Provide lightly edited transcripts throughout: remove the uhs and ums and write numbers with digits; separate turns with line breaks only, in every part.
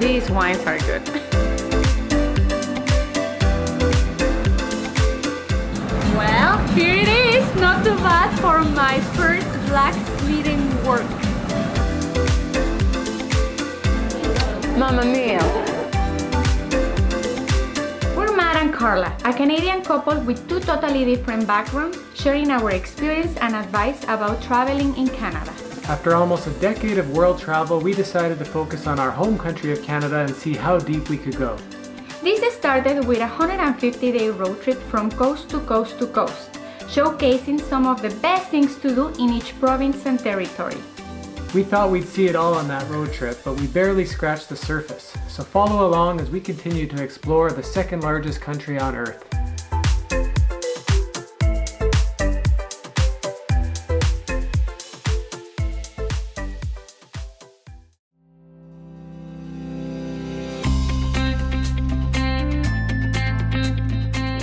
these wines are good. Well, here it is. Not too bad for my first blacksmithing work. Mamma mia! We're Matt and Carla, a Canadian couple with two totally different backgrounds, sharing our experience and advice about traveling in Canada.
After almost a decade of world travel, we decided to focus on our home country of Canada and see how deep we could go.
This started with a 150-day road trip from coast to coast to coast, showcasing some of the best things to do in each province and territory.
We thought we'd see it all on that road trip, but we barely scratched the surface. So follow along as we continue to explore the second largest country on Earth.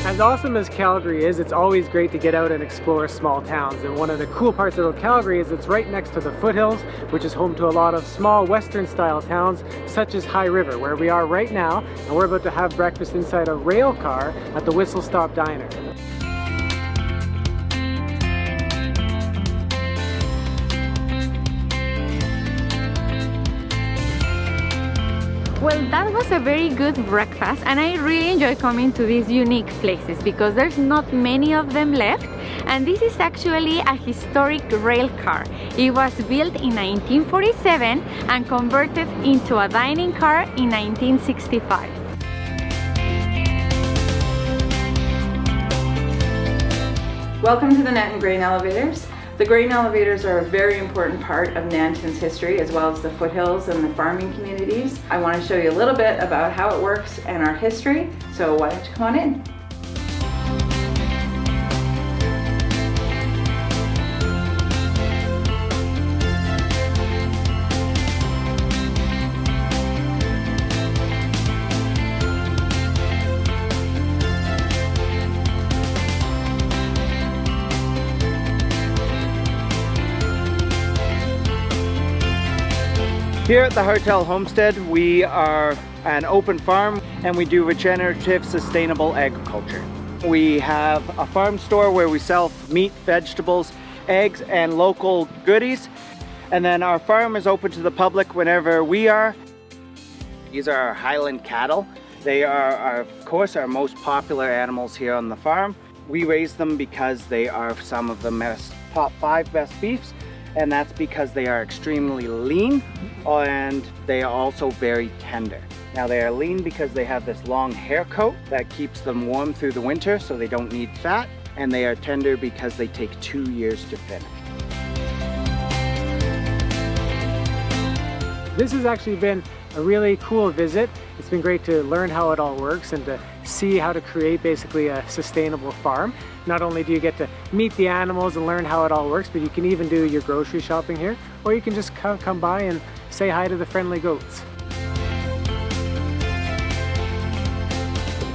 As awesome as Calgary is, it's always great to get out and explore small towns. And one of the cool parts about Calgary is it's right next to the foothills, which is home to a lot of small Western style towns, such as High River, where we are right now. And we're about to have breakfast inside a rail car at the Whistle Stop Diner.
Well, that was a very good breakfast, and I really enjoy coming to these unique places because there's not many of them left. And this is actually a historic rail car. It was built in 1947 and converted into a dining car in 1965.
Welcome to the Nanton Grain Elevators. The grain elevators are a very important part of Nanton's history, as well as the foothills and the farming communities. I want to show you a little bit about how it works and our history, so why don't you come on in?
Here at the Hotel Homestead, we are an open farm and we do regenerative, sustainable agriculture. We have a farm store where we sell meat, vegetables, eggs, and local goodies. And then our farm is open to the public whenever we are. These are our Highland cattle. They are, of course, our most popular animals here on the farm. We raise them because they are some of the top 5 best beefs. And that's because they are extremely lean and they are also very tender. Now they are lean because they have this long hair coat that keeps them warm through the winter so they don't need fat, and they are tender because they take 2 years to finish.
This has actually been a really cool visit. It's been great to learn how it all works and to see how to create basically a sustainable farm. Not only do you get to meet the animals and learn how it all works, but you can even do your grocery shopping here, or you can just come by and say hi to the friendly goats.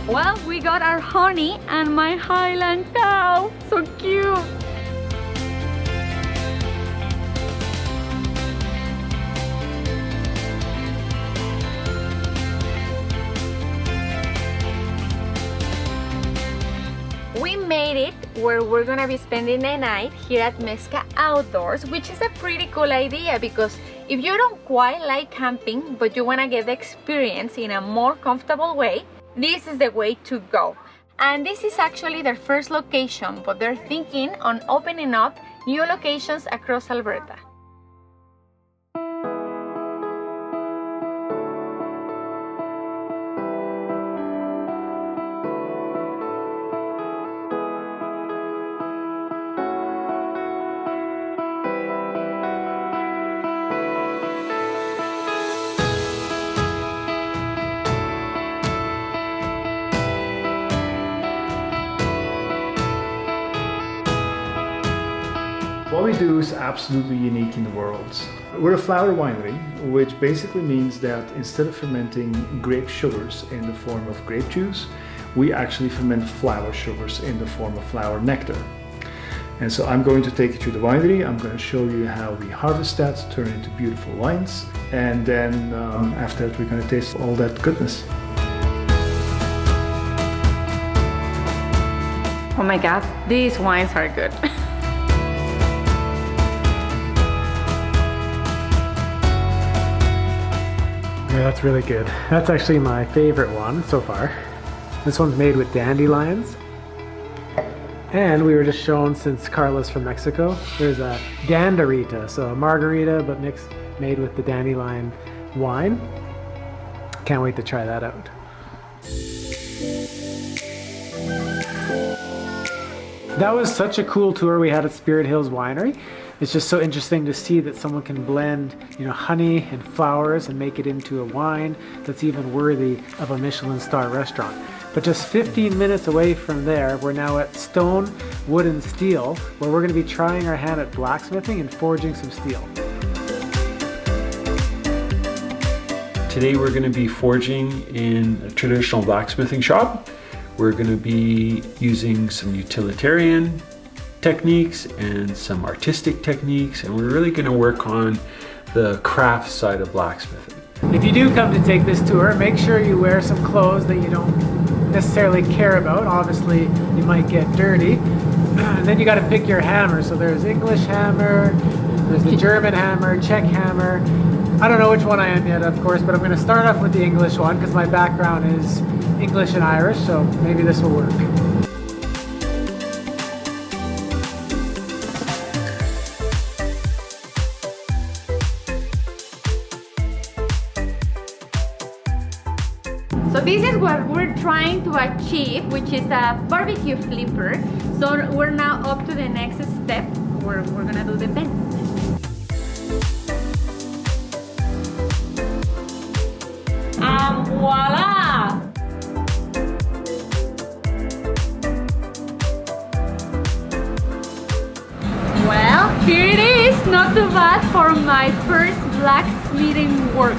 Well, we got our honey and my Highland cow. So cute. We made it where we're gonna be spending the night here at Mezca Outdoors, which is a pretty cool idea because if you don't quite like camping but you wanna get the experience in a more comfortable way, this is the way to go. And this is actually their first location, but they're thinking on opening up new locations across Alberta.
What we do is absolutely unique in the world. We're a flower winery, which basically means that instead of fermenting grape sugars in the form of grape juice, we actually ferment flower sugars in the form of flower nectar. And so I'm going to take you to the winery. I'm going to show you how we harvest that, turn it into beautiful wines. And then after that, we're going to taste all that goodness.
Oh my God, these wines are good.
Yeah, that's really good. That's actually my favorite one so far. This one's made with dandelions. And we were just shown, since Carla's from Mexico, there's a danderita, so a margarita but made with the dandelion wine. Can't wait to try that out. That was such a cool tour we had at Spirit Hills Winery. It's just so interesting to see that someone can blend, honey and flowers and make it into a wine that's even worthy of a Michelin star restaurant. But just 15 minutes away from there, we're now at Stonewood Steel, where we're going to be trying our hand at blacksmithing and forging some steel.
Today we're going to be forging in a traditional blacksmithing shop. We're going to be using some utilitarian techniques and some artistic techniques, and we're really going to work on the craft side of blacksmithing.
If you do come to take this tour, make sure you wear some clothes that you don't necessarily care about. Obviously, you might get dirty. And then you got to pick your hammer. So there's English hammer, there's the German hammer, Czech hammer. I don't know which one I am yet, of course, but I'm going to start off with the English one because my background is English and Irish, so maybe this will work.
So this is what we're trying to achieve, which is a barbecue flipper. So we're now up to the next step where we're gonna do the bend. And voila! Well, here it is. Not too bad for my first blacksmithing work.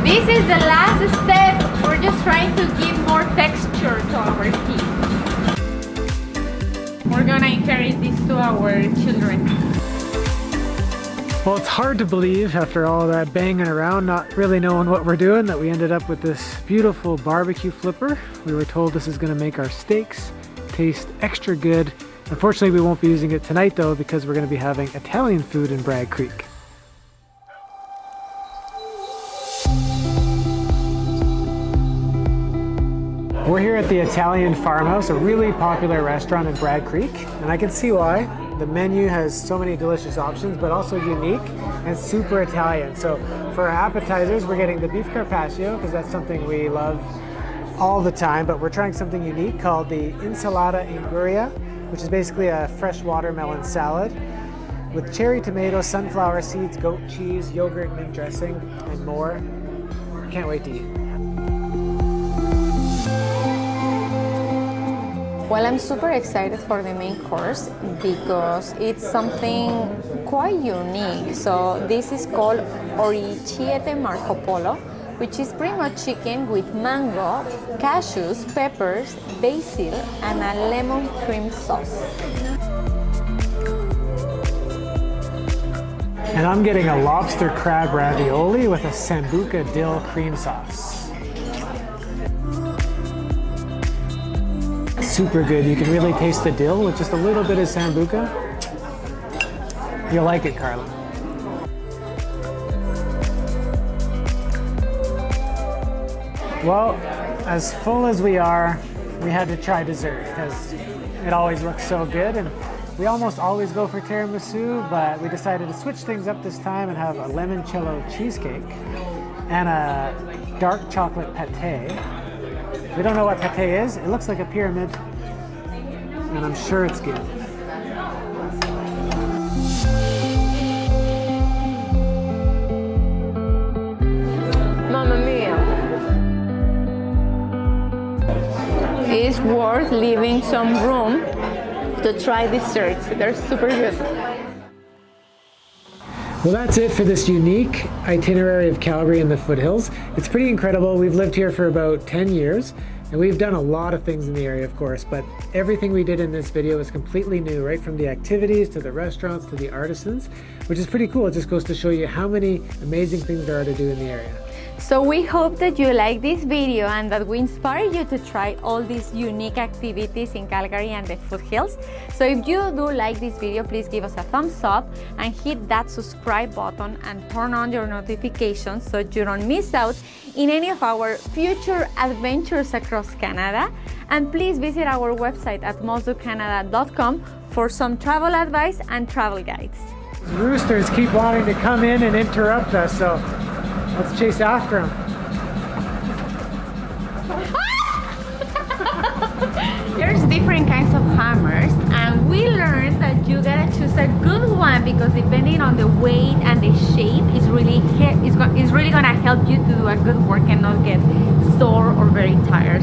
This is the last step. We're just trying to give more texture to our teeth. We're gonna inherit this to our children.
Well, it's hard to believe after all that banging around, not really knowing what we're doing, that we ended up with this beautiful barbecue flipper. We were told this is gonna make our steaks taste extra good. Unfortunately, we won't be using it tonight though, because we're gonna be having Italian food in Bragg Creek. We're here at the Italian Farmhouse, a really popular restaurant in Bragg Creek, and I can see why. The menu has so many delicious options, but also unique and super Italian. So for our appetizers, we're getting the beef carpaccio, because that's something we love all the time, but we're trying something unique called the insalata Inguria, which is basically a fresh watermelon salad with cherry tomato, sunflower seeds, goat cheese, yogurt, mint dressing, and more. Can't wait to eat.
Well, I'm super excited for the main course because it's something quite unique. So this is called Orecchiette Marco Polo, which is pretty much chicken with mango, cashews, peppers, basil, and a lemon cream sauce.
And I'm getting a lobster crab ravioli with a sambuca dill cream sauce. Super good. You can really taste the dill with just a little bit of sambuca. You'll like it, Carla. Well, as full as we are, we had to try dessert because it always looks so good, and we almost always go for tiramisu, but we decided to switch things up this time and have a limoncello cheesecake and a dark chocolate pate. We don't know what pate is. It looks like a pyramid, and I'm sure it's good.
Mamma mia! It's worth leaving some room to try desserts. They're super good.
Well, that's it for this unique itinerary of Calgary and the foothills. It's pretty incredible. We've lived here for about 10 years and we've done a lot of things in the area, of course, but everything we did in this video is completely new, right from the activities to the restaurants to the artisans, which is pretty cool. It just goes to show you how many amazing things there are to do in the area.
So we hope that you like this video and that we inspire you to try all these unique activities in Calgary and the foothills. So if you do like this video, please give us a thumbs up and hit that subscribe button and turn on your notifications so you don't miss out in any of our future adventures across Canada. And please visit our website at mosdocanada.com for some travel advice and travel guides.
Roosters keep wanting to come in and interrupt us, so let's chase after them.
There's different kinds of hammers, and we learned that you gotta choose a good one because depending on the weight and the shape, it's really gonna help you to do a good work and not get sore or very tired.